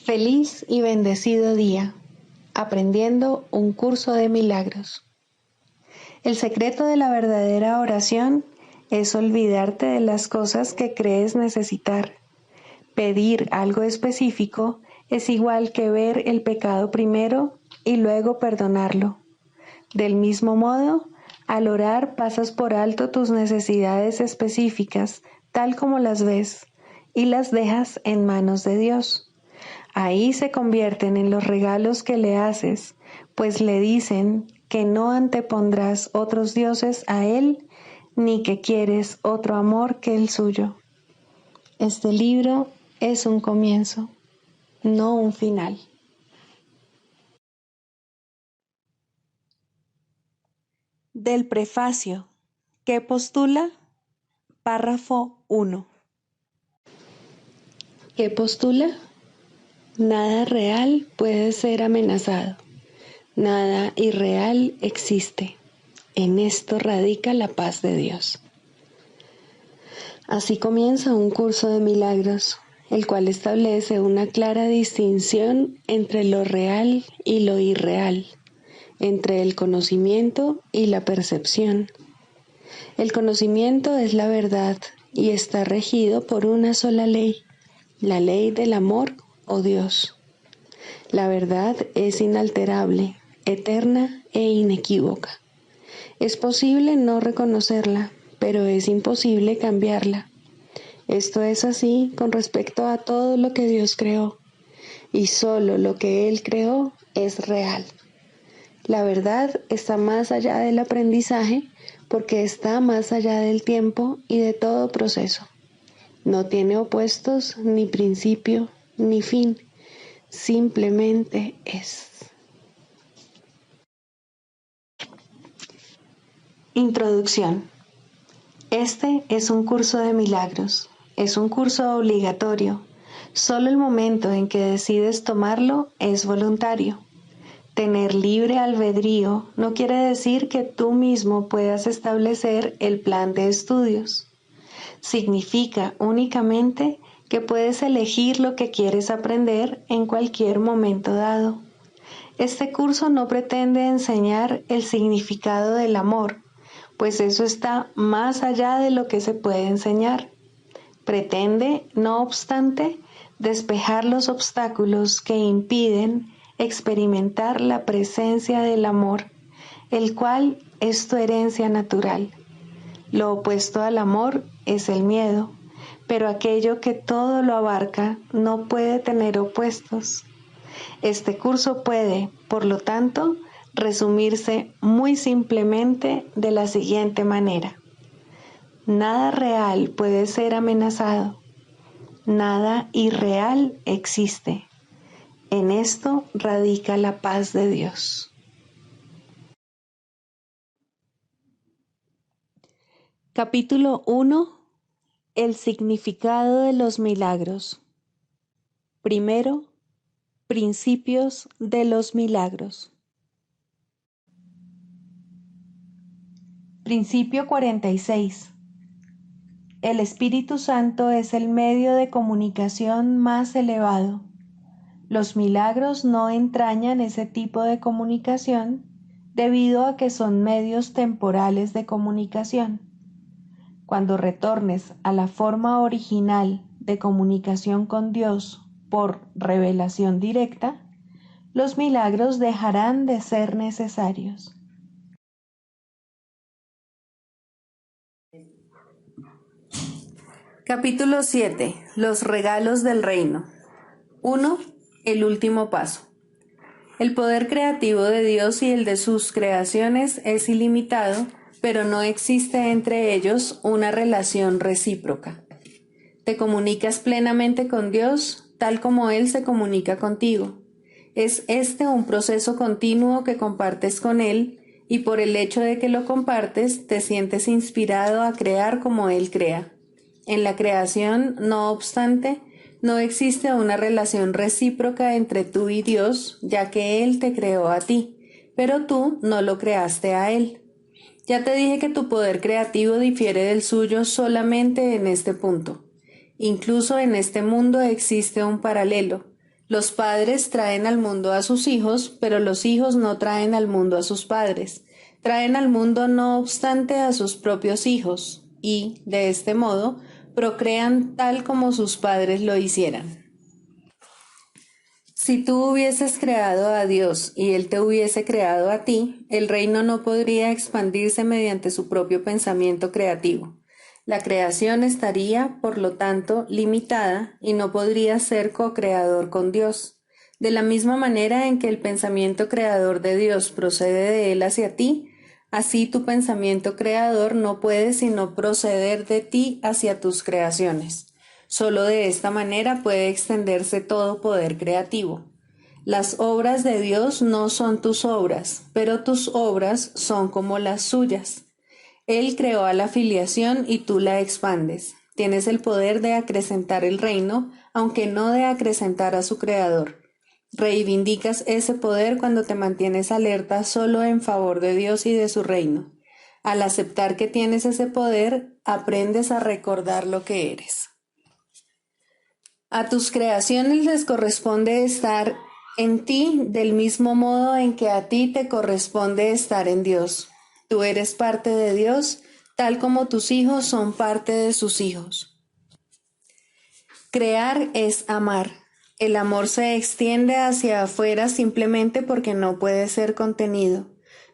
Feliz y bendecido día, aprendiendo un curso de milagros. El secreto de la verdadera oración es olvidarte de las cosas que crees necesitar. Pedir algo específico es igual que ver el pecado primero y luego perdonarlo. Del mismo modo, al orar pasas por alto tus necesidades específicas, tal como las ves, y las dejas en manos de Dios. Ahí se convierten en los regalos que le haces, pues le dicen que no antepondrás otros dioses a Él, ni que quieres otro amor que el suyo. Este libro es un comienzo, no un final. Del prefacio, que postula, párrafo 1. ¿Qué postula? Nada real puede ser amenazado. Nada irreal existe. En esto radica la paz de Dios. Así comienza un curso de milagros, el cual establece una clara distinción entre lo real y lo irreal, entre el conocimiento y la percepción. El conocimiento es la verdad y está regido por una sola ley, la ley del amor o Dios. La verdad es inalterable, eterna e inequívoca. Es posible no reconocerla, pero es imposible cambiarla. Esto es así con respecto a todo lo que Dios creó, y solo lo que Él creó es real. La verdad está más allá del aprendizaje porque está más allá del tiempo y de todo proceso. No tiene opuestos, ni principio, ni fin. Simplemente es. Introducción. Este es un curso de milagros. Es un curso obligatorio. Solo el momento en que decides tomarlo es voluntario. Tener libre albedrío no quiere decir que tú mismo puedas establecer el plan de estudios. Significa únicamente que puedes elegir lo que quieres aprender en cualquier momento dado. Este curso no pretende enseñar el significado del amor, pues eso está más allá de lo que se puede enseñar. Pretende, no obstante, despejar los obstáculos que impiden experimentar la presencia del amor, el cual es tu herencia natural. Lo opuesto al amor es el miedo, pero aquello que todo lo abarca no puede tener opuestos. Este curso puede, por lo tanto, resumirse muy simplemente de la siguiente manera. Nada real puede ser amenazado. Nada irreal existe. En esto radica la paz de Dios. Capítulo 1. El significado de los milagros. Primero, principios de los milagros. Principio 46. El Espíritu Santo es el medio de comunicación más elevado. Los milagros no entrañan ese tipo de comunicación debido a que son medios temporales de comunicación. Cuando retornes a la forma original de comunicación con Dios por revelación directa, los milagros dejarán de ser necesarios. Capítulo 7. Los regalos del reino. 1. El último paso. El poder creativo de Dios y el de sus creaciones es ilimitado, pero no existe entre ellos una relación recíproca. Te comunicas plenamente con Dios, tal como Él se comunica contigo. Es este un proceso continuo que compartes con Él, y por el hecho de que lo compartes, te sientes inspirado a crear como Él crea. En la creación, no obstante, no existe una relación recíproca entre tú y Dios, ya que Él te creó a ti, pero tú no lo creaste a Él. Ya te dije que tu poder creativo difiere del suyo solamente en este punto. Incluso en este mundo existe un paralelo. Los padres traen al mundo a sus hijos, pero los hijos no traen al mundo a sus padres. Traen al mundo no obstante a sus propios hijos y, de este modo, procrean tal como sus padres lo hicieran. Si tú hubieses creado a Dios y Él te hubiese creado a ti, el reino no podría expandirse mediante su propio pensamiento creativo. La creación estaría, por lo tanto, limitada y no podría ser co-creador con Dios. De la misma manera en que el pensamiento creador de Dios procede de Él hacia ti, así tu pensamiento creador no puede sino proceder de ti hacia tus creaciones. Solo de esta manera puede extenderse todo poder creativo. Las obras de Dios no son tus obras, pero tus obras son como las suyas. Él creó a la filiación y tú la expandes. Tienes el poder de acrecentar el reino, aunque no de acrecentar a su creador. Reivindicas ese poder cuando te mantienes alerta solo en favor de Dios y de su reino. Al aceptar que tienes ese poder, aprendes a recordar lo que eres. A tus creaciones les corresponde estar en ti del mismo modo en que a ti te corresponde estar en Dios. Tú eres parte de Dios, tal como tus hijos son parte de sus hijos. Crear es amar. El amor se extiende hacia afuera simplemente porque no puede ser contenido.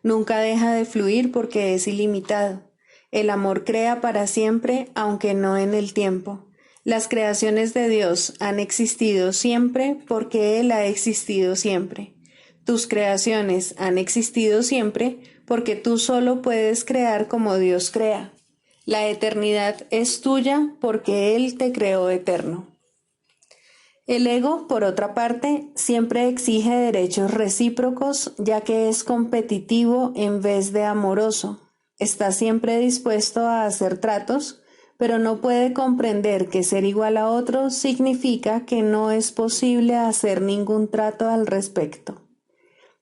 Nunca deja de fluir porque es ilimitado. El amor crea para siempre, aunque no en el tiempo. Las creaciones de Dios han existido siempre porque Él ha existido siempre. Tus creaciones han existido siempre porque tú solo puedes crear como Dios crea. La eternidad es tuya porque Él te creó eterno. El ego, por otra parte, siempre exige derechos recíprocos, ya que es competitivo en vez de amoroso. Está siempre dispuesto a hacer tratos, pero no puede comprender que ser igual a otro significa que no es posible hacer ningún trato al respecto.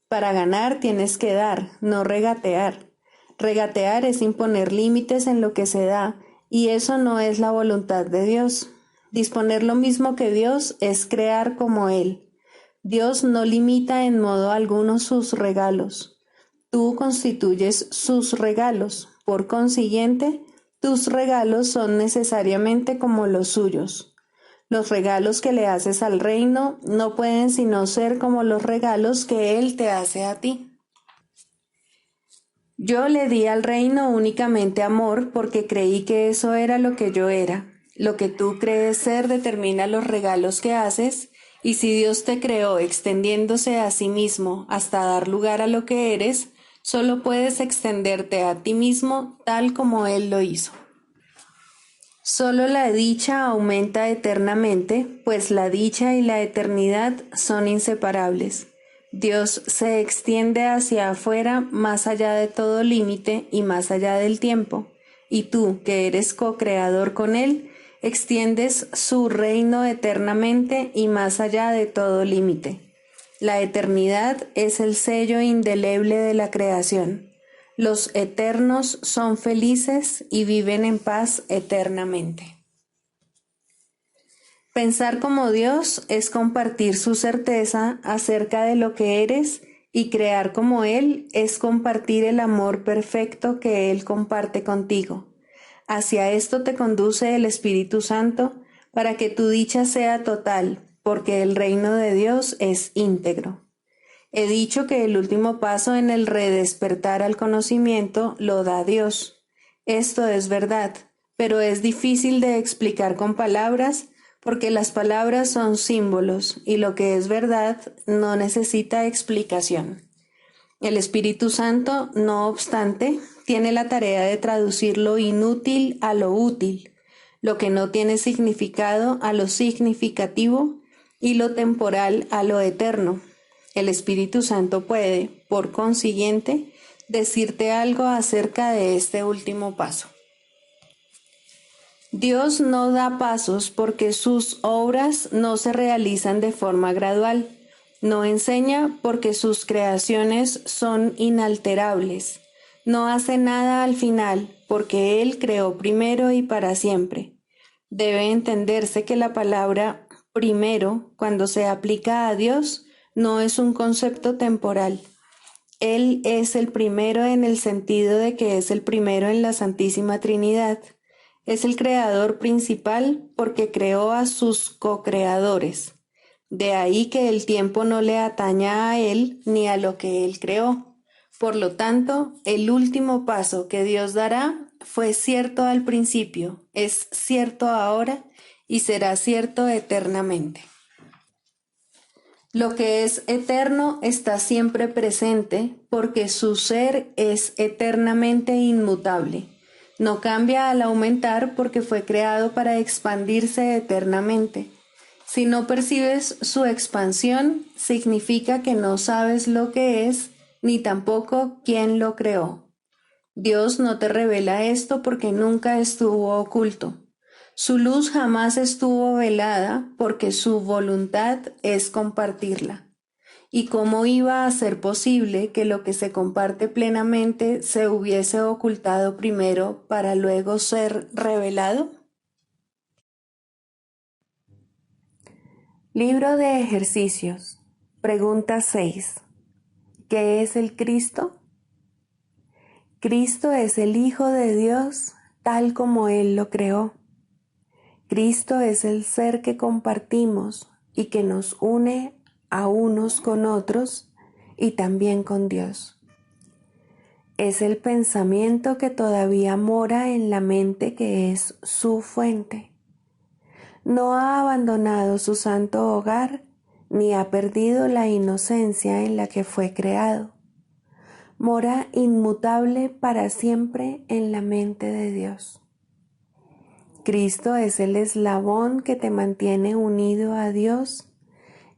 Para ganar tienes que dar, no regatear. Regatear es imponer límites en lo que se da, y eso no es la voluntad de Dios. Disponer lo mismo que Dios es crear como Él. Dios no limita en modo alguno sus regalos. Tú constituyes sus regalos. Por consiguiente, tus regalos son necesariamente como los suyos. Los regalos que le haces al reino no pueden sino ser como los regalos que Él te hace a ti. Yo le di al reino únicamente amor porque creí que eso era lo que yo era. Lo que tú crees ser determina los regalos que haces, y si Dios te creó extendiéndose a sí mismo hasta dar lugar a lo que eres, solo puedes extenderte a ti mismo tal como Él lo hizo. Solo la dicha aumenta eternamente, pues la dicha y la eternidad son inseparables. Dios se extiende hacia afuera más allá de todo límite y más allá del tiempo, y tú, que eres co-creador con Él, extiendes su reino eternamente y más allá de todo límite. La eternidad es el sello indeleble de la creación. Los eternos son felices y viven en paz eternamente. Pensar como Dios es compartir su certeza acerca de lo que eres, y crear como Él es compartir el amor perfecto que Él comparte contigo. Hacia esto te conduce el Espíritu Santo para que tu dicha sea total, porque el reino de Dios es íntegro. He dicho que el último paso en el redespertar al conocimiento lo da Dios. Esto es verdad, pero es difícil de explicar con palabras porque las palabras son símbolos y lo que es verdad no necesita explicación. El Espíritu Santo, no obstante, tiene la tarea de traducir lo inútil a lo útil, lo que no tiene significado a lo significativo y lo temporal a lo eterno. El Espíritu Santo puede, por consiguiente, decirte algo acerca de este último paso. Dios no da pasos porque sus obras no se realizan de forma gradual. No enseña porque sus creaciones son inalterables. No hace nada al final porque Él creó primero y para siempre. Debe entenderse que la palabra Primero, cuando se aplica a Dios, no es un concepto temporal. Él es el primero en el sentido de que es el primero en la Santísima Trinidad. Es el creador principal porque creó a sus co-creadores. De ahí que el tiempo no le ataña a él ni a lo que él creó. Por lo tanto, el último paso que Dios dará fue cierto al principio, es cierto ahora y será cierto eternamente. Lo que es eterno está siempre presente porque su ser es eternamente inmutable. No cambia al aumentar porque fue creado para expandirse eternamente. Si no percibes su expansión, significa que no sabes lo que es, ni tampoco quién lo creó. Dios no te revela esto porque nunca estuvo oculto. Su luz jamás estuvo velada porque su voluntad es compartirla. ¿Y cómo iba a ser posible que lo que se comparte plenamente se hubiese ocultado primero para luego ser revelado? Libro de ejercicios. Pregunta 6. ¿Qué es el Cristo? Cristo es el Hijo de Dios tal como Él lo creó. Cristo es el ser que compartimos y que nos une a unos con otros y también con Dios. Es el pensamiento que todavía mora en la mente que es su fuente. No ha abandonado su santo hogar ni ha perdido la inocencia en la que fue creado. Mora inmutable para siempre en la mente de Dios. Cristo es el eslabón que te mantiene unido a Dios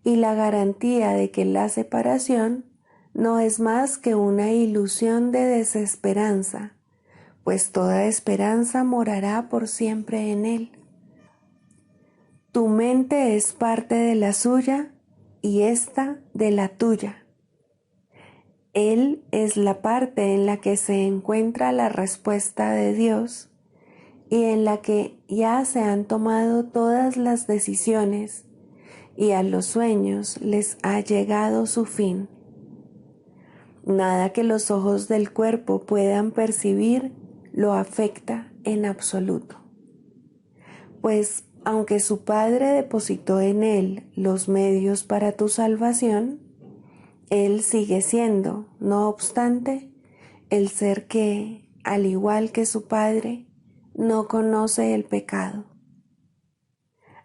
y la garantía de que la separación no es más que una ilusión de desesperanza, pues toda esperanza morará por siempre en Él. Tu mente es parte de la suya y ésta de la tuya. Él es la parte en la que se encuentra la respuesta de Dios y en la que ya se han tomado todas las decisiones y a los sueños les ha llegado su fin. Nada que los ojos del cuerpo puedan percibir lo afecta en absoluto. Pues aunque su Padre depositó en él los medios para tu salvación, él sigue siendo, no obstante, el ser que, al igual que su Padre, no conoce el pecado.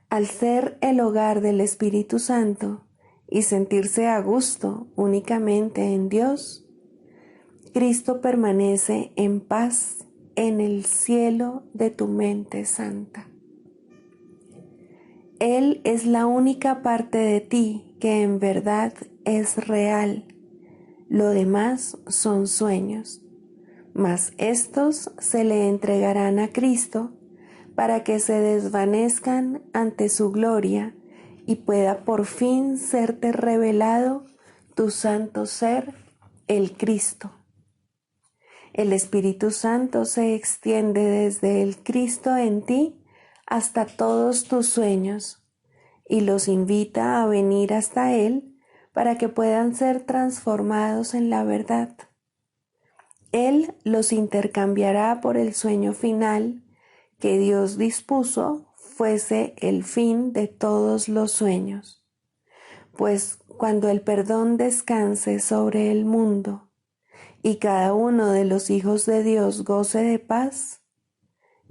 Al ser el hogar del Espíritu Santo y sentirse a gusto únicamente en Dios, Cristo permanece en paz en el cielo de tu mente santa. Él es la única parte de ti que en verdad es real. Lo demás son sueños, mas estos se le entregarán a Cristo para que se desvanezcan ante su gloria y pueda por fin serte revelado tu santo ser, el Cristo. El Espíritu Santo se extiende desde el Cristo en ti hasta todos tus sueños y los invita a venir hasta Él para que puedan ser transformados en la verdad. Él los intercambiará por el sueño final que Dios dispuso fuese el fin de todos los sueños. Pues cuando el perdón descanse sobre el mundo y cada uno de los hijos de Dios goce de paz,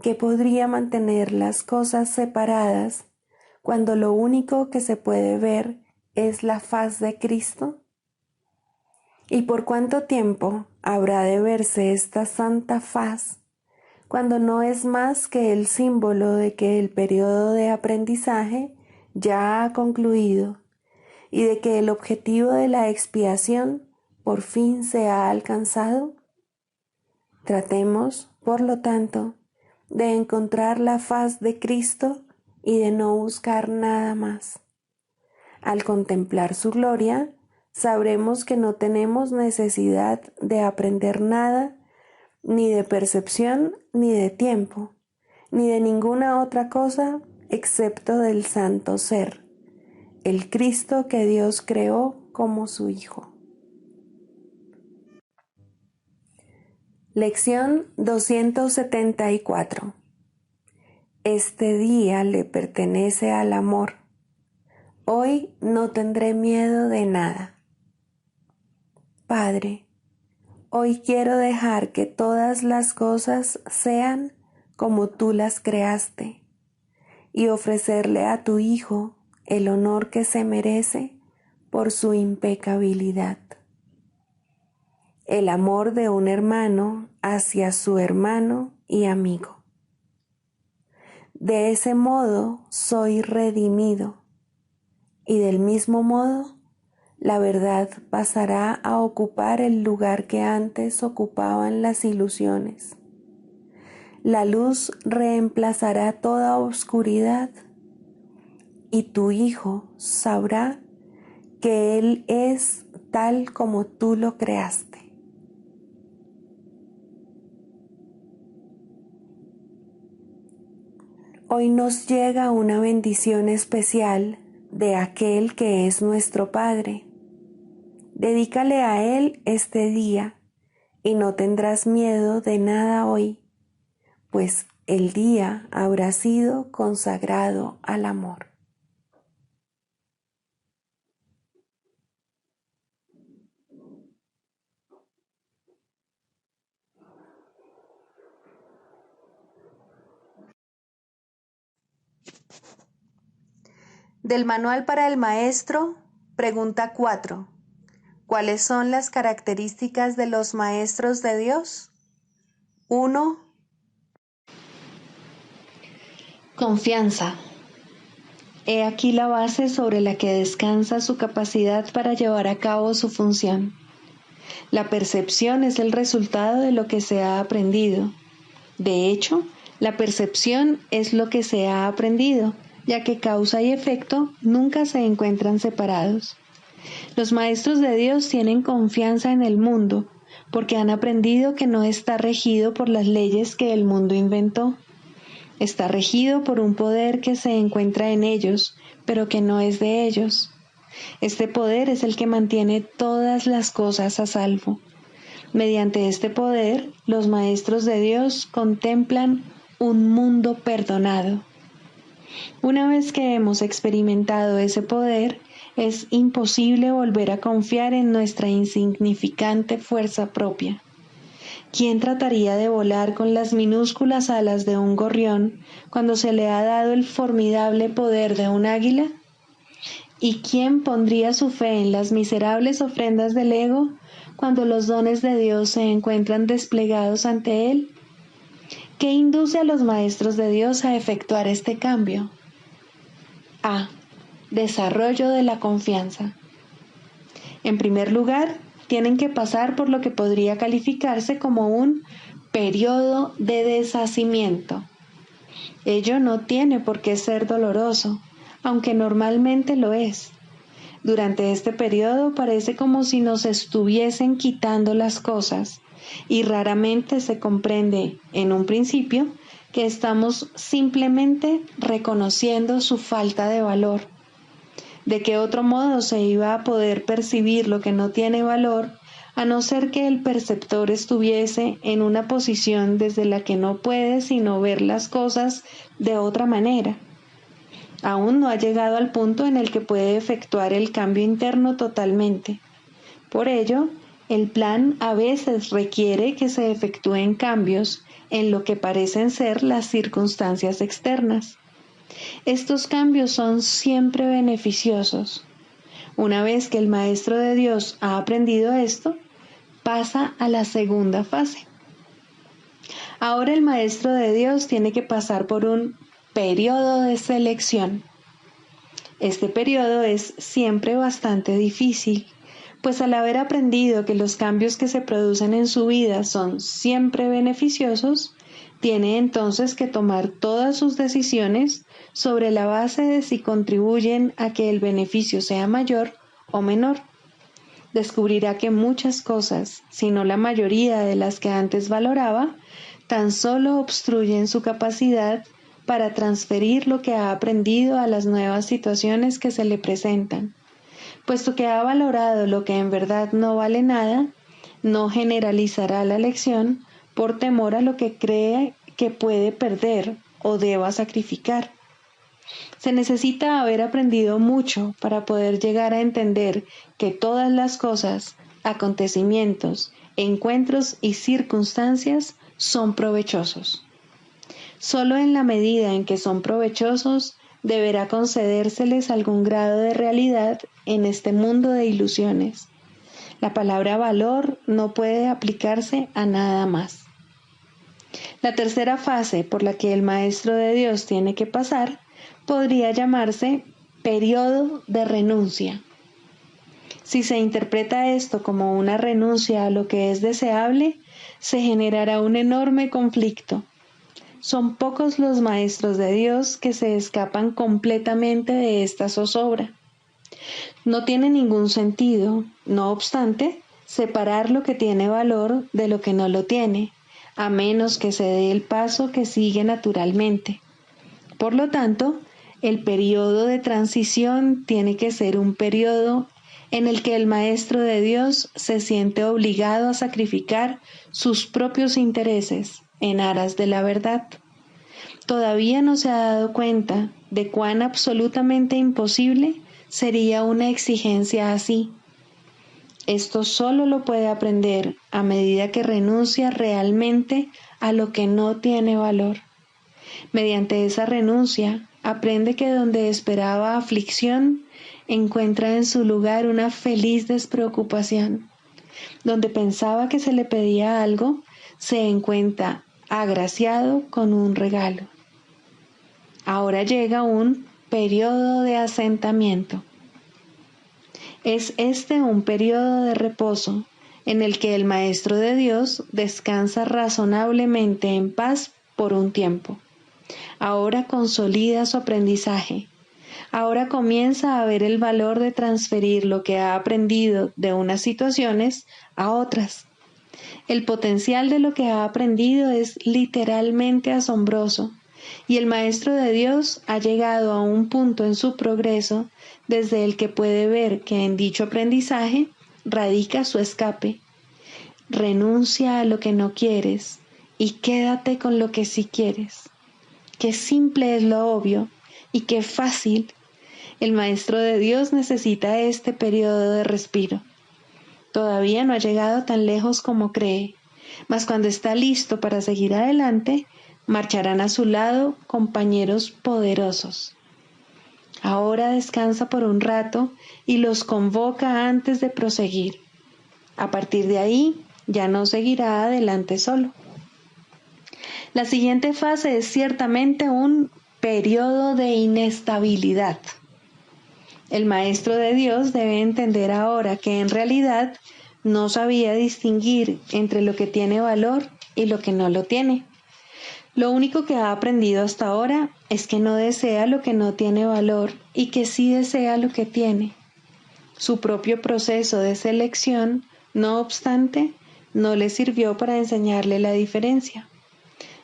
¿qué podría mantener las cosas separadas cuando lo único que se puede ver es la faz de Cristo? ¿Y por cuánto tiempo habrá de verse esta santa faz cuando no es más que el símbolo de que el periodo de aprendizaje ya ha concluido y de que el objetivo de la expiación por fin se ha alcanzado? Tratemos, por lo tanto, de encontrar la faz de Cristo y de no buscar nada más. Al contemplar su gloria, sabremos que no tenemos necesidad de aprender nada, ni de percepción, ni de tiempo, ni de ninguna otra cosa excepto del santo ser, el Cristo que Dios creó como su Hijo. Lección 274. Este día le pertenece al amor. Hoy no tendré miedo de nada. Padre, hoy quiero dejar que todas las cosas sean como tú las creaste y ofrecerle a tu Hijo el honor que se merece por su impecabilidad. El amor de un hermano hacia su hermano y amigo. De ese modo soy redimido y del mismo modo la verdad pasará a ocupar el lugar que antes ocupaban las ilusiones. La luz reemplazará toda oscuridad y tu Hijo sabrá que Él es tal como tú lo creaste. Hoy nos llega una bendición especial de aquel que es nuestro Padre. Dedícale a Él este día y no tendrás miedo de nada hoy, pues el día habrá sido consagrado al amor. Del Manual para el Maestro, pregunta 4. ¿Cuáles son las características de los maestros de Dios? 1. Confianza. He aquí la base sobre la que descansa su capacidad para llevar a cabo su función. La percepción es el resultado de lo que se ha aprendido. De hecho, la percepción es lo que se ha aprendido, ya que causa y efecto nunca se encuentran separados. Los maestros de Dios tienen confianza en el mundo, porque han aprendido que no está regido por las leyes que el mundo inventó. Está regido por un poder que se encuentra en ellos, pero que no es de ellos. Este poder es el que mantiene todas las cosas a salvo. Mediante este poder, los maestros de Dios contemplan un mundo perdonado. Una vez que hemos experimentado ese poder, es imposible volver a confiar en nuestra insignificante fuerza propia. ¿Quién trataría de volar con las minúsculas alas de un gorrión cuando se le ha dado el formidable poder de un águila? ¿Y quién pondría su fe en las miserables ofrendas del ego cuando los dones de Dios se encuentran desplegados ante él? ¿Qué induce a los maestros de Dios a efectuar este cambio? A. Desarrollo de la confianza. En primer lugar, tienen que pasar por lo que podría calificarse como un periodo de deshacimiento. Ello no tiene por qué ser doloroso, aunque normalmente lo es. Durante este periodo parece como si nos estuviesen quitando las cosas, y raramente se comprende, en un principio, que estamos simplemente reconociendo su falta de valor. ¿De qué otro modo se iba a poder percibir lo que no tiene valor, a no ser que el perceptor estuviese en una posición desde la que no puede sino ver las cosas de otra manera? Aún no ha llegado al punto en el que puede efectuar el cambio interno totalmente. Por ello, el plan a veces requiere que se efectúen cambios en lo que parecen ser las circunstancias externas. Estos cambios son siempre beneficiosos. Una vez que el maestro de Dios ha aprendido esto, pasa a la segunda fase. Ahora el maestro de Dios tiene que pasar por un periodo de selección. Este periodo es siempre bastante difícil, pues al haber aprendido que los cambios que se producen en su vida son siempre beneficiosos, tiene entonces que tomar todas sus decisiones sobre la base de si contribuyen a que el beneficio sea mayor o menor. Descubrirá que muchas cosas, si no la mayoría de las que antes valoraba, tan solo obstruyen su capacidad para transferir lo que ha aprendido a las nuevas situaciones que se le presentan. Puesto que ha valorado lo que en verdad no vale nada, no generalizará la lección por temor a lo que cree que puede perder o deba sacrificar. Se necesita haber aprendido mucho para poder llegar a entender que todas las cosas, acontecimientos, encuentros y circunstancias son provechosos. Solo en la medida en que son provechosos, deberá concedérseles algún grado de realidad en este mundo de ilusiones. La palabra valor no puede aplicarse a nada más. La tercera fase por la que el Maestro de Dios tiene que pasar podría llamarse periodo de renuncia. Si se interpreta esto como una renuncia a lo que es deseable, se generará un enorme conflicto. Son pocos los maestros de Dios que se escapan completamente de esta zozobra. No tiene ningún sentido, no obstante, separar lo que tiene valor de lo que no lo tiene, a menos que se dé el paso que sigue naturalmente. Por lo tanto, el periodo de transición tiene que ser un periodo en el que el Maestro de Dios se siente obligado a sacrificar sus propios intereses en aras de la verdad. Todavía no se ha dado cuenta de cuán absolutamente imposible sería una exigencia así. Esto solo lo puede aprender a medida que renuncia realmente a lo que no tiene valor. Mediante esa renuncia, aprende que donde esperaba aflicción, encuentra en su lugar una feliz despreocupación. Donde pensaba que se le pedía algo, se encuentra agraciado con un regalo. Ahora llega un periodo de asentamiento. Es este un periodo de reposo en el que el Maestro de Dios descansa razonablemente en paz por un tiempo. Ahora consolida su aprendizaje. Ahora comienza a ver el valor de transferir lo que ha aprendido de unas situaciones a otras. El potencial de lo que ha aprendido es literalmente asombroso, y el Maestro de Dios ha llegado a un punto en su progreso desde el que puede ver que en dicho aprendizaje radica su escape. Renuncia a lo que no quieres y quédate con lo que sí quieres. Qué simple es lo obvio y qué fácil. El Maestro de Dios necesita este periodo de respiro. Todavía no ha llegado tan lejos como cree, mas cuando está listo para seguir adelante, marcharán a su lado compañeros poderosos. Ahora descansa por un rato y los convoca antes de proseguir. A partir de ahí, ya no seguirá adelante solo. La siguiente fase es ciertamente un periodo de inestabilidad. El Maestro de Dios debe entender ahora que en realidad no sabía distinguir entre lo que tiene valor y lo que no lo tiene. Lo único que ha aprendido hasta ahora es que no desea lo que no tiene valor y que sí desea lo que tiene. Su propio proceso de selección, no obstante, no le sirvió para enseñarle la diferencia.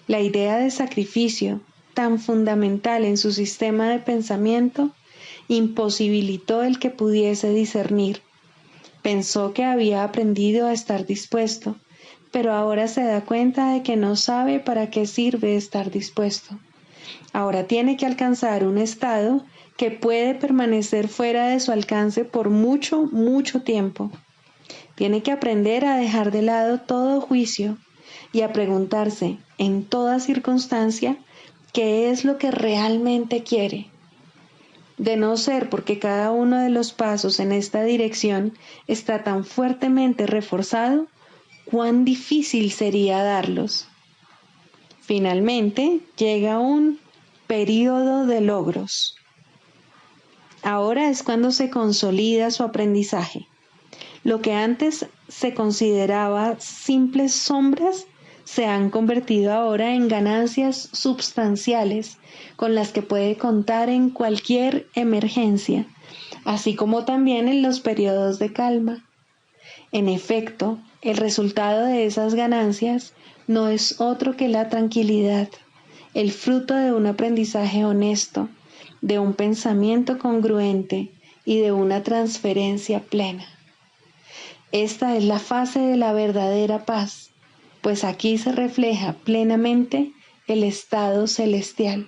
La idea de sacrificio, tan fundamental en su sistema de pensamiento, imposibilitó el que pudiese discernir. Pensó que había aprendido a estar dispuesto, pero ahora se da cuenta de que no sabe para qué sirve estar dispuesto. Ahora tiene que alcanzar un estado que puede permanecer fuera de su alcance por mucho, mucho tiempo. Tiene que aprender a dejar de lado todo juicio y a preguntarse en toda circunstancia qué es lo que realmente quiere. De no ser porque cada uno de los pasos en esta dirección está tan fuertemente reforzado, cuán difícil sería darlos. Finalmente, llega un periodo de logros. Ahora es cuando se consolida su aprendizaje. Lo que antes se consideraba simples sombras se han convertido ahora en ganancias substanciales con las que puede contar en cualquier emergencia, así como también en los periodos de calma. En efecto, el resultado de esas ganancias no es otro que la tranquilidad, el fruto de un aprendizaje honesto, de un pensamiento congruente y de una transferencia plena. Esta es la fase de la verdadera paz, pues aquí se refleja plenamente el estado celestial.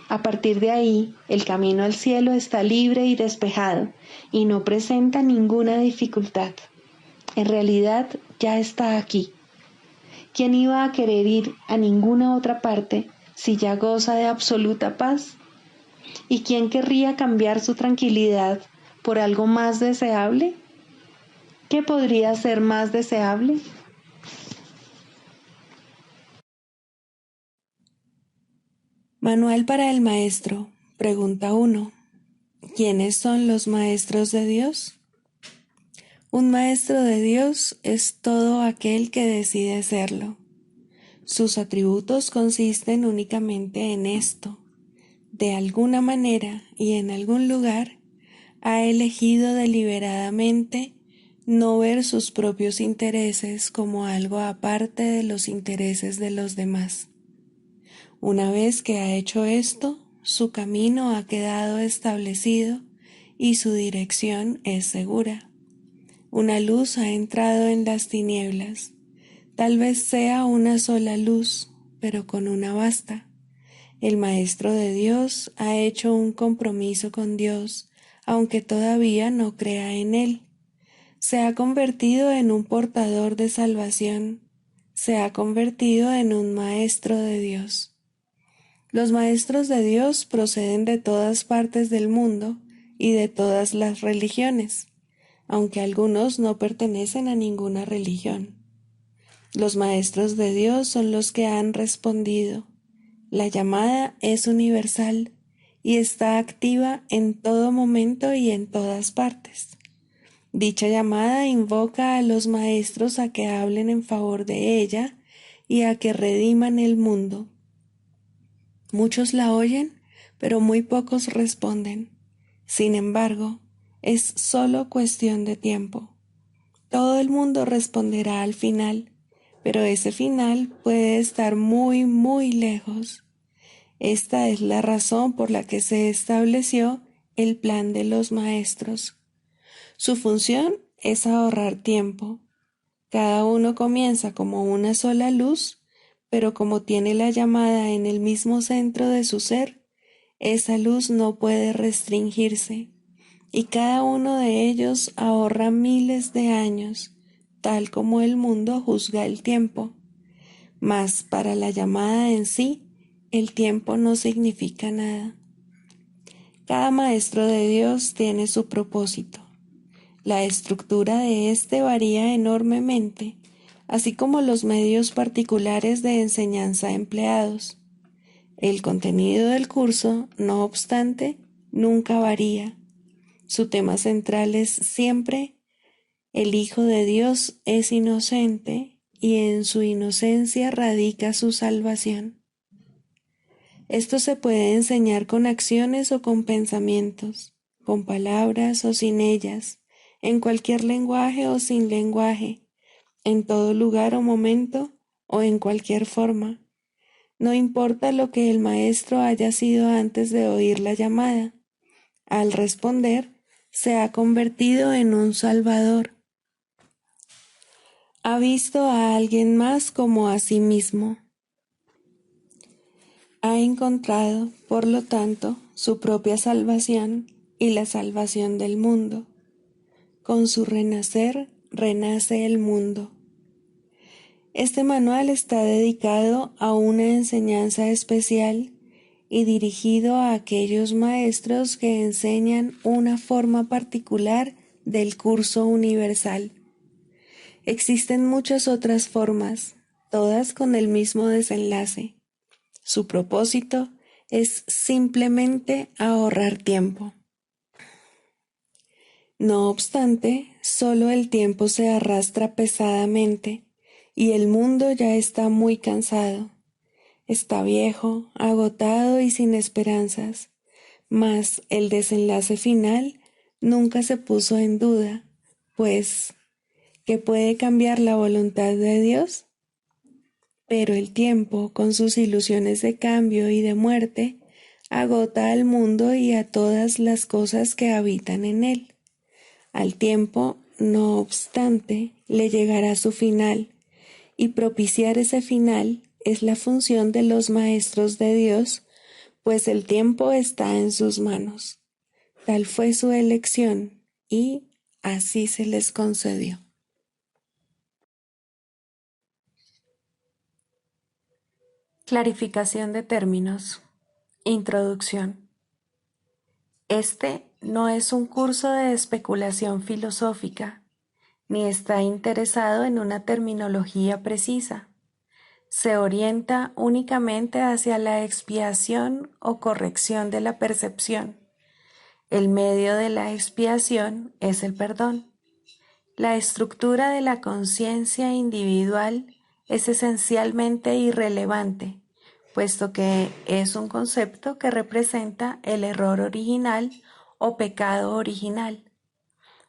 A partir de ahí, el camino al cielo está libre y despejado y no presenta ninguna dificultad. En realidad ya está aquí. ¿Quién iba a querer ir a ninguna otra parte si ya goza de absoluta paz? ¿Y quién querría cambiar su tranquilidad por algo más deseable? ¿Qué podría ser más deseable? Manual para el maestro. Pregunta 1. ¿Quiénes son los maestros de Dios? Un maestro de Dios es todo aquel que decide serlo. Sus atributos consisten únicamente en esto. De alguna manera y en algún lugar, ha elegido deliberadamente no ver sus propios intereses como algo aparte de los intereses de los demás. Una vez que ha hecho esto, su camino ha quedado establecido y su dirección es segura. Una luz ha entrado en las tinieblas. Tal vez sea una sola luz, pero con una basta. El Maestro de Dios ha hecho un compromiso con Dios, aunque todavía no crea en Él. Se ha convertido en un portador de salvación. Se ha convertido en un Maestro de Dios. Los Maestros de Dios proceden de todas partes del mundo y de todas las religiones, aunque algunos no pertenecen a ninguna religión. Los Maestros de Dios son los que han respondido. La llamada es universal y está activa en todo momento y en todas partes. Dicha llamada invoca a los maestros a que hablen en favor de ella y a que rediman el mundo. Muchos la oyen, pero muy pocos responden. Sin embargo, es solo cuestión de tiempo. Todo el mundo responderá al final, pero ese final puede estar muy, muy lejos. Esta es la razón por la que se estableció el plan de los maestros. Su función es ahorrar tiempo. Cada uno comienza como una sola luz, pero como tiene la llamada en el mismo centro de su ser, esa luz no puede restringirse, y cada uno de ellos ahorra miles de años, tal como el mundo juzga el tiempo. Mas para la llamada en sí, el tiempo no significa nada. Cada maestro de Dios tiene su propósito. La estructura de éste varía enormemente, así como los medios particulares de enseñanza empleados. El contenido del curso, no obstante, nunca varía. Su tema central es siempre: el Hijo de Dios es inocente y en su inocencia radica su salvación. Esto se puede enseñar con acciones o con pensamientos, con palabras o sin ellas, en cualquier lenguaje o sin lenguaje, en todo lugar o momento o en cualquier forma. No importa lo que el maestro haya sido antes de oír la llamada. Al responder, se ha convertido en un salvador. Ha visto a alguien más como a sí mismo. Ha encontrado, por lo tanto, su propia salvación y la salvación del mundo. Con su renacer, renace el mundo. Este manual está dedicado a una enseñanza especial y dirigido a aquellos maestros que enseñan una forma particular del curso universal. Existen muchas otras formas, todas con el mismo desenlace. Su propósito es simplemente ahorrar tiempo. No obstante, solo el tiempo se arrastra pesadamente y el mundo ya está muy cansado. Está viejo, agotado y sin esperanzas, mas el desenlace final nunca se puso en duda, pues, ¿qué puede cambiar la voluntad de Dios? Pero el tiempo, con sus ilusiones de cambio y de muerte, agota al mundo y a todas las cosas que habitan en él. Al tiempo, no obstante, le llegará su final, y propiciar ese final es la función de los maestros de Dios, pues el tiempo está en sus manos. Tal fue su elección, y así se les concedió. Clarificación de términos. Introducción. Este no es un curso de especulación filosófica, ni está interesado en una terminología precisa. Se orienta únicamente hacia la expiación o corrección de la percepción. El medio de la expiación es el perdón. La estructura de la conciencia individual es esencialmente irrelevante, puesto que es un concepto que representa el error original o pecado original.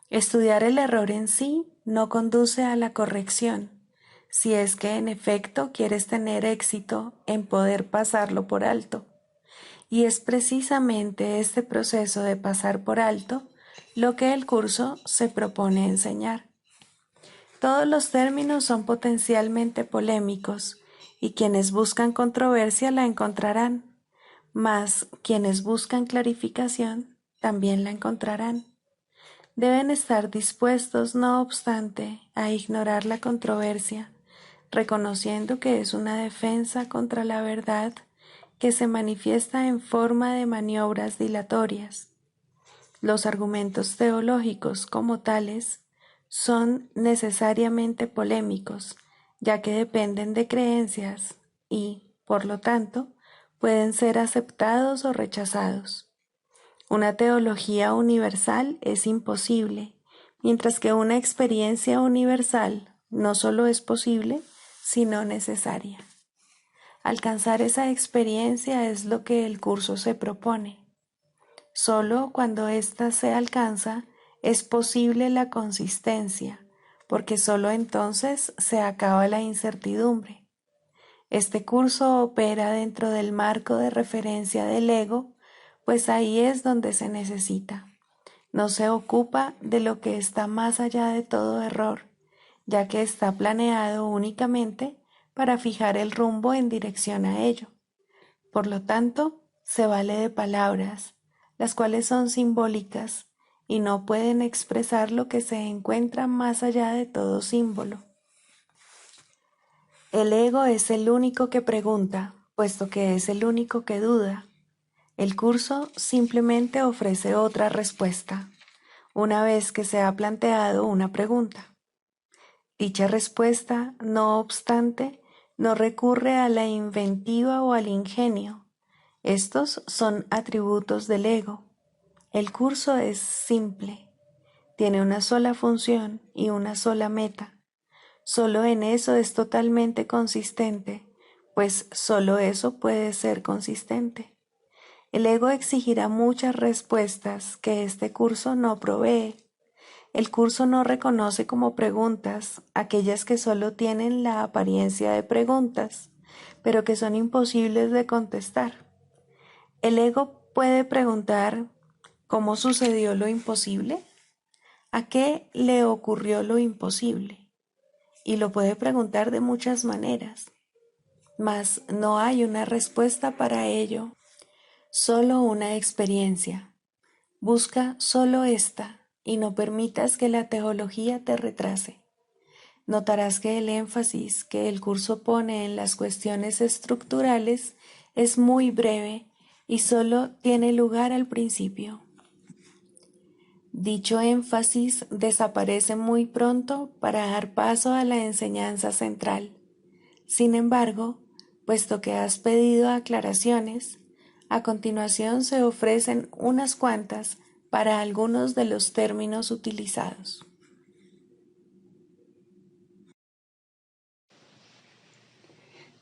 Estudiar el error en sí no conduce a la corrección, si es que en efecto quieres tener éxito en poder pasarlo por alto. Y es precisamente este proceso de pasar por alto lo que el curso se propone enseñar. Todos los términos son potencialmente polémicos y quienes buscan controversia la encontrarán, mas quienes buscan clarificación también la encontrarán. Deben estar dispuestos, no obstante, a ignorar la controversia, reconociendo que es una defensa contra la verdad que se manifiesta en forma de maniobras dilatorias. Los argumentos teológicos como tales son necesariamente polémicos, ya que dependen de creencias y, por lo tanto, pueden ser aceptados o rechazados. Una teología universal es imposible, mientras que una experiencia universal no solo es posible, sino necesaria. Alcanzar esa experiencia es lo que el curso se propone. Solo cuando ésta se alcanza es posible la consistencia, porque solo entonces se acaba la incertidumbre. Este curso opera dentro del marco de referencia del ego, pues ahí es donde se necesita. No se ocupa de lo que está más allá de todo error, ya que está planeado únicamente para fijar el rumbo en dirección a ello. Por lo tanto, se vale de palabras, las cuales son simbólicas y no pueden expresar lo que se encuentra más allá de todo símbolo. El ego es el único que pregunta, puesto que es el único que duda. El curso simplemente ofrece otra respuesta, una vez que se ha planteado una pregunta. Dicha respuesta, no obstante, no recurre a la inventiva o al ingenio. Estos son atributos del ego. El curso es simple, tiene una sola función y una sola meta. Solo en eso es totalmente consistente, pues solo eso puede ser consistente. El ego exigirá muchas respuestas que este curso no provee. El curso no reconoce como preguntas aquellas que solo tienen la apariencia de preguntas, pero que son imposibles de contestar. El ego puede preguntar ¿cómo sucedió lo imposible? ¿A qué le ocurrió lo imposible? Y lo puede preguntar de muchas maneras, mas no hay una respuesta para ello, solo una experiencia. Busca solo esta y no permitas que la teología te retrase. Notarás que el énfasis que el curso pone en las cuestiones estructurales es muy breve y solo tiene lugar al principio. Dicho énfasis desaparece muy pronto para dar paso a la enseñanza central. Sin embargo, puesto que has pedido aclaraciones, a continuación se ofrecen unas cuantas para algunos de los términos utilizados.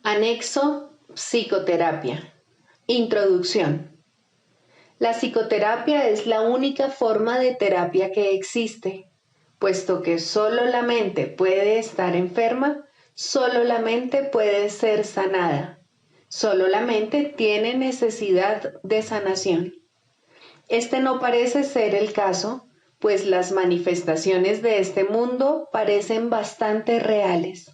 Anexo Psicoterapia. Introducción. La psicoterapia es la única forma de terapia que existe, puesto que solo la mente puede estar enferma, Solo la mente puede ser sanada. Solo la mente tiene necesidad de sanación. Este no parece ser el caso, pues las manifestaciones de este mundo parecen bastante reales.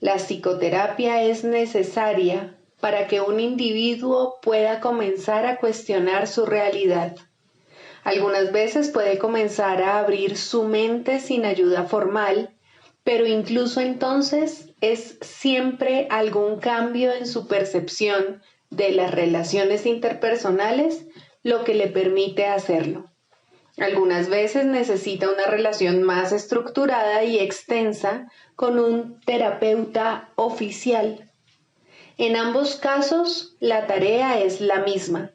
La psicoterapia es necesaria para que un individuo pueda comenzar a cuestionar su realidad. Algunas veces puede comenzar a abrir su mente sin ayuda formal, pero incluso entonces es siempre algún cambio en su percepción de las relaciones interpersonales lo que le permite hacerlo. Algunas veces necesita una relación más estructurada y extensa con un terapeuta oficial. En ambos casos, la tarea es la misma.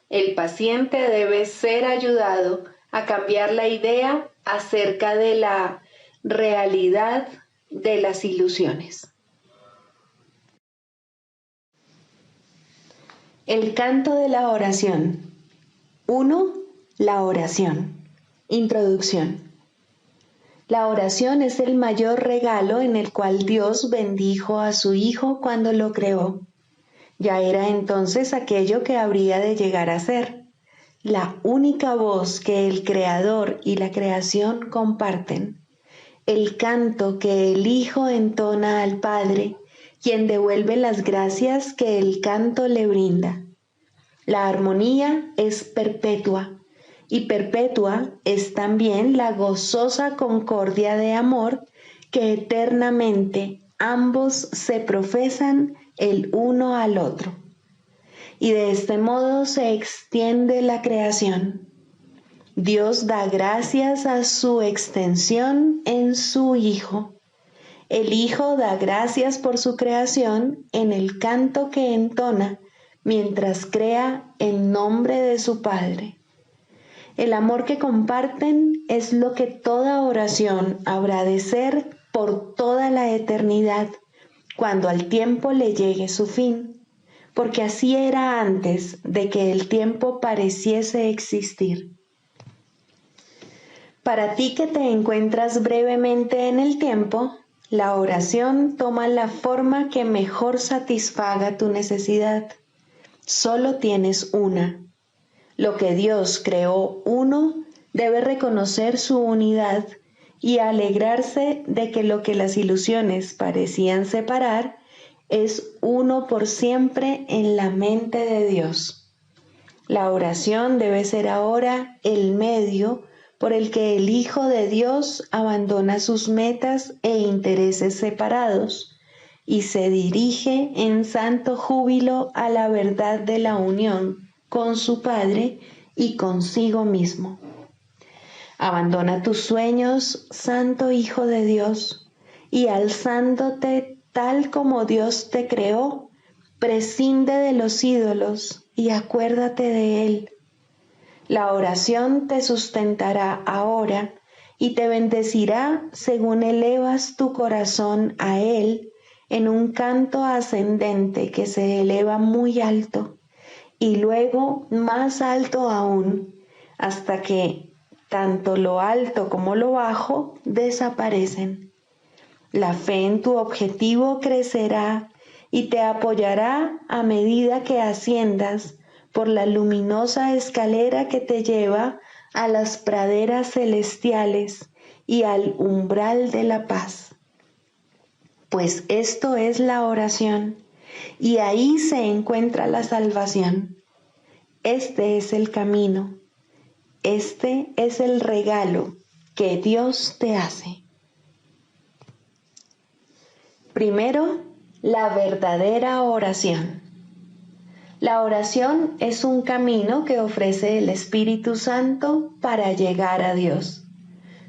El paciente debe ser ayudado a cambiar la idea acerca de la realidad de las ilusiones. El canto de la oración. 1. La oración. Introducción. La oración es el mayor regalo en el cual Dios bendijo a su Hijo cuando lo creó. Ya era entonces aquello que habría de llegar a ser, la única voz que el Creador y la creación comparten, el canto que el Hijo entona al Padre, quien devuelve las gracias que el canto le brinda. La armonía es perpetua, y perpetua es también la gozosa concordia de amor que eternamente ambos se profesan el uno al otro. Y de este modo se extiende la creación. Dios da gracias a su extensión en su Hijo. El Hijo da gracias por su creación en el canto que entona mientras crea en nombre de su Padre. El amor que comparten es lo que toda oración habrá de ser por toda la eternidad, cuando al tiempo le llegue su fin, porque así era antes de que el tiempo pareciese existir. Para ti que te encuentras brevemente en el tiempo, la oración toma la forma que mejor satisfaga tu necesidad. Solo tienes una. Lo que Dios creó uno debe reconocer su unidad y alegrarse de que lo que las ilusiones parecían separar es uno por siempre en la mente de Dios. La oración debe ser ahora el medio por el que el Hijo de Dios abandona sus metas e intereses separados y se dirige en santo júbilo a la verdad de la unión con su Padre y consigo mismo. Abandona tus sueños, Santo Hijo de Dios, y alzándote tal como Dios te creó, prescinde de los ídolos y acuérdate de Él. La oración te sustentará ahora y te bendecirá según elevas tu corazón a Él en un canto ascendente que se eleva muy alto y luego más alto aún, hasta que tanto lo alto como lo bajo desaparecen. La fe en tu objetivo crecerá y te apoyará a medida que asciendas por la luminosa escalera que te lleva a las praderas celestiales y al umbral de la paz. Pues esto es la oración, y ahí se encuentra la salvación. Este es el camino, este es el regalo que Dios te hace. Primero, la verdadera oración. La oración es un camino que ofrece el Espíritu Santo para llegar a Dios.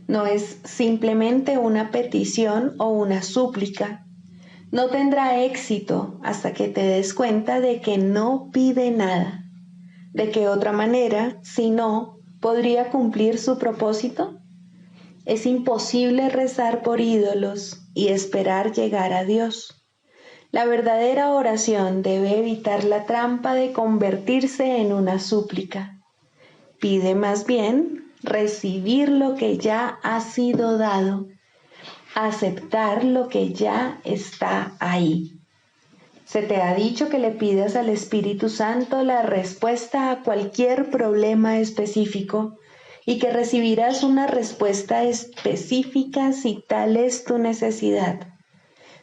No es simplemente una petición o una súplica. No tendrá éxito hasta que te des cuenta de que no pide nada. ¿De qué otra manera, si no, podría cumplir su propósito? Es imposible rezar por ídolos y esperar llegar a Dios. La verdadera oración debe evitar la trampa de convertirse en una súplica. Pide más bien recibir lo que ya ha sido dado. aceptar lo que ya está ahí. Se te ha dicho que le pidas al Espíritu Santo la respuesta a cualquier problema específico y que recibirás una respuesta específica si tal es tu necesidad.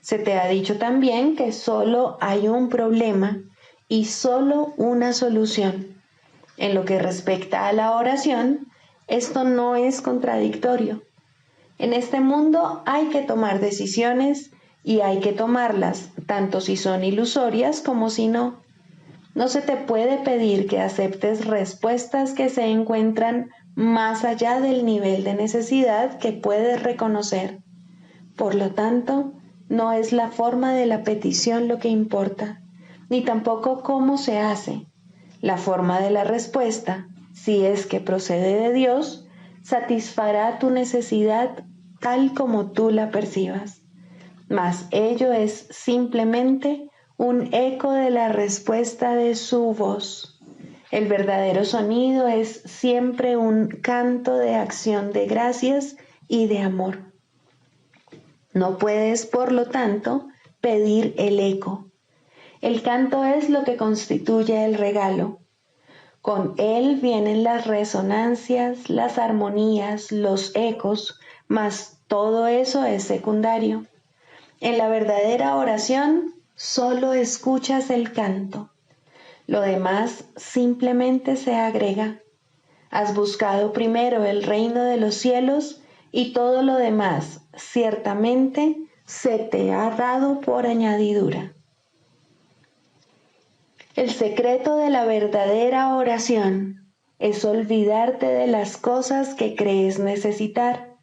Se te ha dicho también que solo hay un problema y solo una solución. En lo que respecta a la oración, esto no es contradictorio. En este mundo hay que tomar decisiones y hay que tomarlas, tanto si son ilusorias como si no. No se te puede pedir que aceptes respuestas que se encuentran más allá del nivel de necesidad que puedes reconocer. Por lo tanto, no es la forma de la petición lo que importa, ni tampoco cómo se hace. La forma de la respuesta, si es que procede de Dios, satisfará tu necesidad tal como tú la percibas. Mas ello es simplemente un eco de la respuesta de su voz. El verdadero sonido es siempre un canto de acción de gracias y de amor. No puedes, por lo tanto, pedir el eco. El canto es lo que constituye el regalo. Con él vienen las resonancias, las armonías, los ecos, mas todo eso es secundario. En la verdadera oración solo escuchas el canto. Lo demás simplemente se agrega. Has buscado primero el reino de los cielos y todo lo demás ciertamente se te ha dado por añadidura. El secreto de la verdadera oración es olvidarte de las cosas que crees necesitar.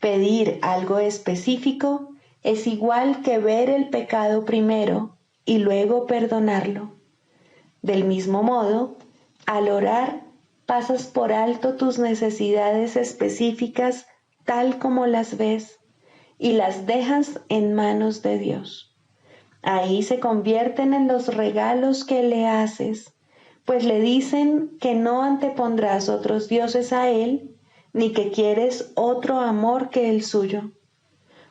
Pedir algo específico es igual que ver el pecado primero y luego perdonarlo. Del mismo modo, al orar, pasas por alto tus necesidades específicas tal como las ves y las dejas en manos de Dios. Ahí se convierten en los regalos que le haces, pues le dicen que no antepondrás otros dioses a Él, ni que quieres otro amor que el suyo.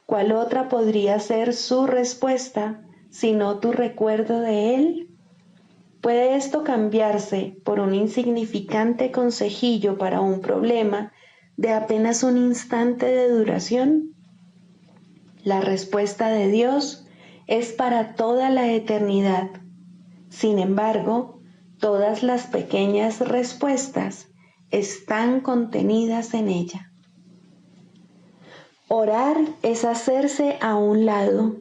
¿Cuál otra podría ser su respuesta, sino tu recuerdo de Él? ¿Puede esto cambiarse por un insignificante consejillo para un problema de apenas un instante de duración? La respuesta de Dios es para toda la eternidad. Sin embargo, todas las pequeñas respuestas están contenidas en ella. Orar es hacerse a un lado,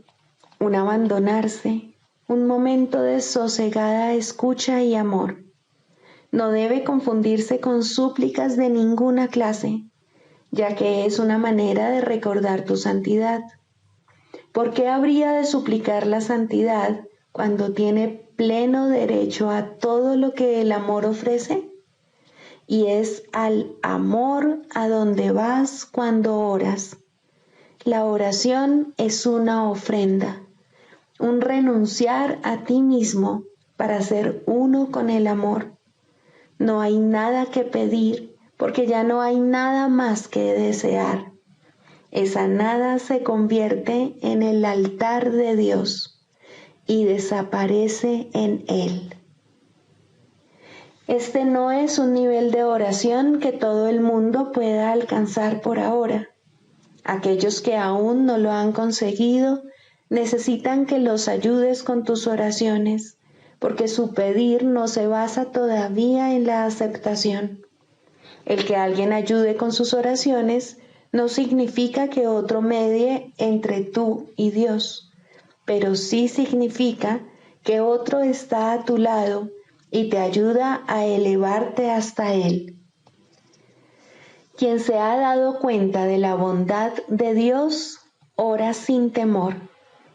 un abandonarse, un momento de sosegada escucha y amor. No debe confundirse con súplicas de ninguna clase, ya que es una manera de recordar tu santidad. ¿Por qué habría de suplicar la santidad cuando tiene pleno derecho a todo lo que el amor ofrece? Y es al amor a donde vas cuando oras. La oración es una ofrenda, un renunciar a ti mismo para ser uno con el amor. No hay nada que pedir porque ya no hay nada más que desear. Esa nada se convierte en el altar de Dios y desaparece en Él. Este no es un nivel de oración que todo el mundo pueda alcanzar por ahora. Aquellos que aún no lo han conseguido necesitan que los ayudes con tus oraciones, porque su pedir no se basa todavía en la aceptación. El que alguien ayude con sus oraciones no significa que otro medie entre tú y Dios, pero sí significa que otro está a tu lado y te ayuda a elevarte hasta Él. Quien se ha dado cuenta de la bondad de Dios, ora sin temor,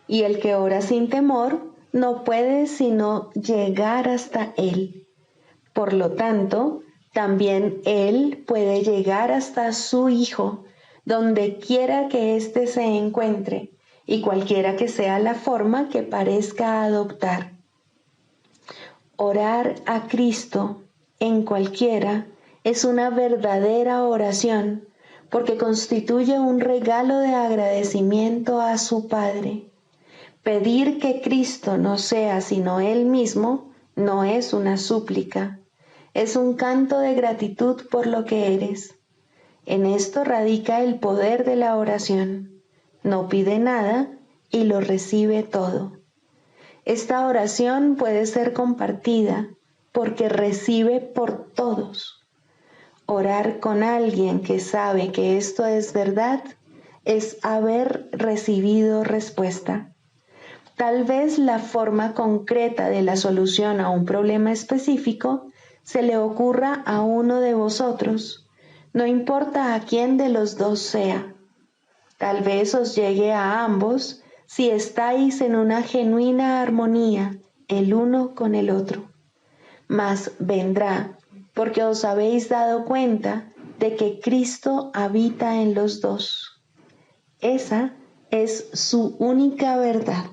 y el que ora sin temor no puede sino llegar hasta Él. Por lo tanto, también Él puede llegar hasta su Hijo, donde quiera que éste se encuentre, y cualquiera que sea la forma que parezca adoptar. Orar a Cristo en cualquiera es una verdadera oración, porque constituye un regalo de agradecimiento a su Padre. Pedir que Cristo no sea sino Él mismo no es una súplica, es un canto de gratitud por lo que eres. En esto radica el poder de la oración. No pide nada y lo recibe todo. Esta oración puede ser compartida porque recibe por todos. Orar con alguien que sabe que esto es verdad es haber recibido respuesta. Tal vez la forma concreta de la solución a un problema específico se le ocurra a uno de vosotros, no importa a quién de los dos sea. Tal vez os llegue a ambos si estáis en una genuina armonía el uno con el otro. Mas vendrá porque os habéis dado cuenta de que Cristo habita en los dos. Esa es su única verdad.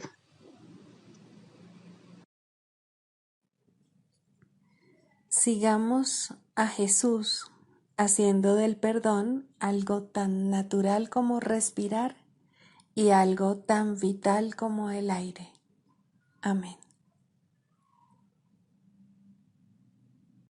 Sigamos a Jesús haciendo del perdón algo tan natural como respirar y algo tan vital como el aire. Amén.